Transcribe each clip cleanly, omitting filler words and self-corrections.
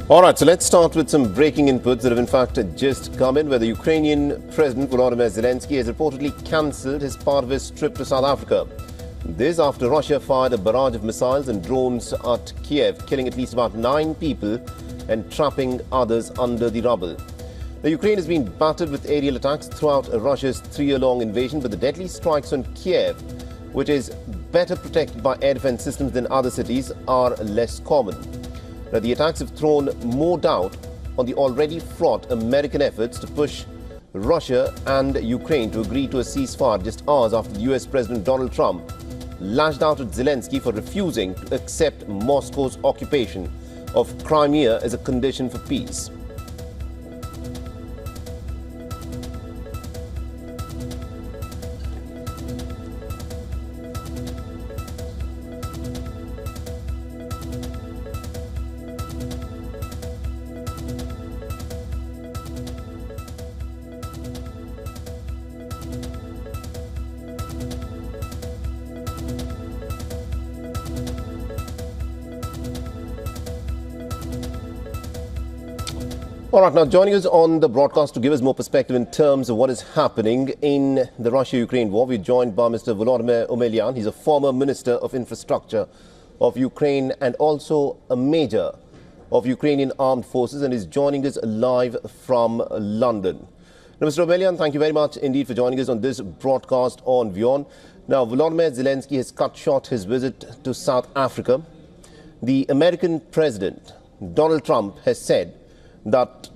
All right, so let's start with some breaking inputs that have in fact just come in, where the Ukrainian President Volodymyr Zelensky has reportedly cancelled his part of his trip to South Africa. This after Russia fired a barrage of missiles and drones at Kyiv, killing at least about 9 people and trapping others under the rubble. Now, Ukraine has been battered with aerial attacks throughout Russia's 3-year-long invasion, but the deadly strikes on Kyiv, which is better protected by air defense systems than other cities, are less common. Now, the attacks have thrown more doubt on the already fraught American efforts to push Russia and Ukraine to agree to a ceasefire just hours after the US President Donald Trump lashed out at Zelensky for refusing to accept Moscow's occupation of Crimea as a condition for peace. All right, now joining us on the broadcast to give us more perspective in terms of what is happening in the Russia-Ukraine war, we're joined by Mr. Volodymyr Zelensky. He's a former Minister of Infrastructure of Ukraine and also a Major of Ukrainian Armed Forces, and is joining us live from London. Now, Mr. Zelensky, thank you very much indeed for joining us on this broadcast on WION. Now, Volodymyr Zelensky has cut short his visit to South Africa. The American President, Donald Trump, has said that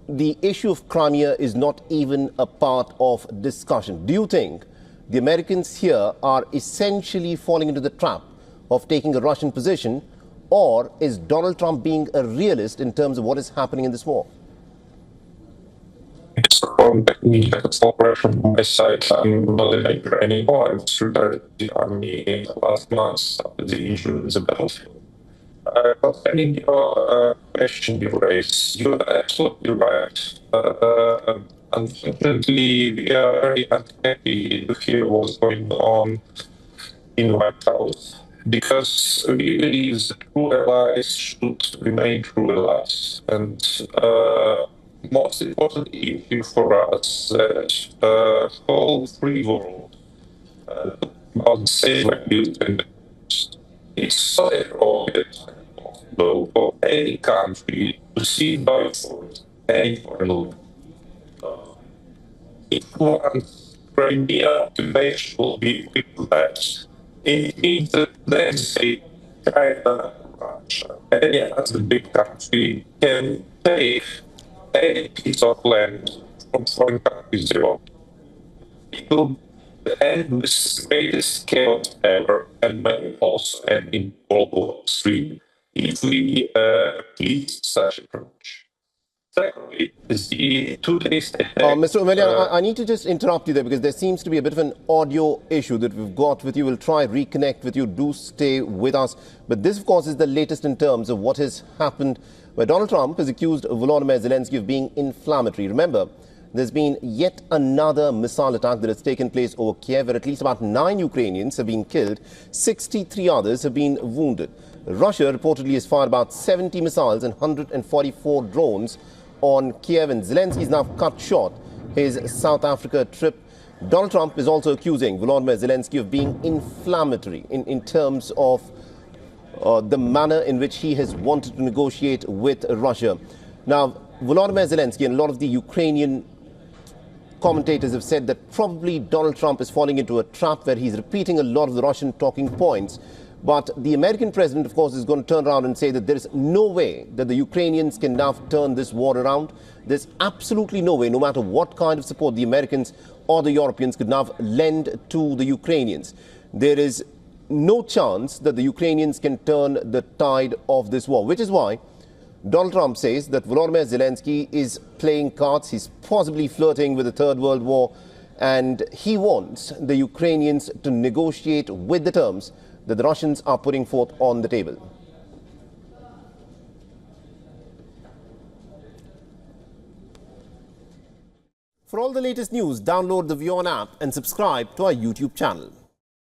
the issue of Crimea is not even a part of discussion. Do you think the Americans here are essentially falling into the trap of taking a Russian position, or is Donald Trump being a realist in terms of what is happening in this war? It's from technical pressure from my side. I'm not a major anymore. I was retired the army in the last months after the issue is a battlefield. Concerning your question you raised, you're absolutely right. Unfortunately, we are very unhappy to hear what's going on in White House, because we believe that true allies should remain true allies. And most important issue for us that whole free world about the same values and it's so appropriate for any country to see by force any foreign. If once Crimea invasion will be replaced, it means that then say China, Russia, any other big country can take any piece of land from foreign countries they want. It will end this greatest chaos ever, and may also end in World War III if we please such approach. Secondly, the 2 days ahead. Mr. Zelensky, I need to just interrupt you there, because there seems to be a bit of an audio issue that we've got with you. We'll try reconnect with you. Do stay with us. But this, of course, is the latest in terms of what has happened, where Donald Trump has accused Volodymyr Zelensky of being inflammatory. Remember, there's been yet another missile attack that has taken place over Kyiv, where at least about 9 Ukrainians have been killed, 63 others have been wounded. Russia reportedly has fired about 70 missiles and 144 drones on Kyiv, and Zelensky is now cut short his South Africa trip. Donald Trump is also accusing Volodymyr Zelensky of being inflammatory in terms of the manner in which he has wanted to negotiate with Russia. Now, Volodymyr Zelensky and a lot of the Ukrainian commentators have said that probably Donald Trump is falling into a trap where he's repeating a lot of the Russian talking points. But the American president, of course, is going to turn around and say that there is no way that the Ukrainians can now turn this war around. There's absolutely no way, no matter what kind of support the Americans or the Europeans could now lend to the Ukrainians. There is no chance that the Ukrainians can turn the tide of this war, which is why Donald Trump says that Volodymyr Zelensky is playing cards. He's possibly flirting with the Third World War, and he wants the Ukrainians to negotiate with the terms that the Russians are putting forth on the table. For all the latest news, download the WION app and subscribe to our YouTube channel.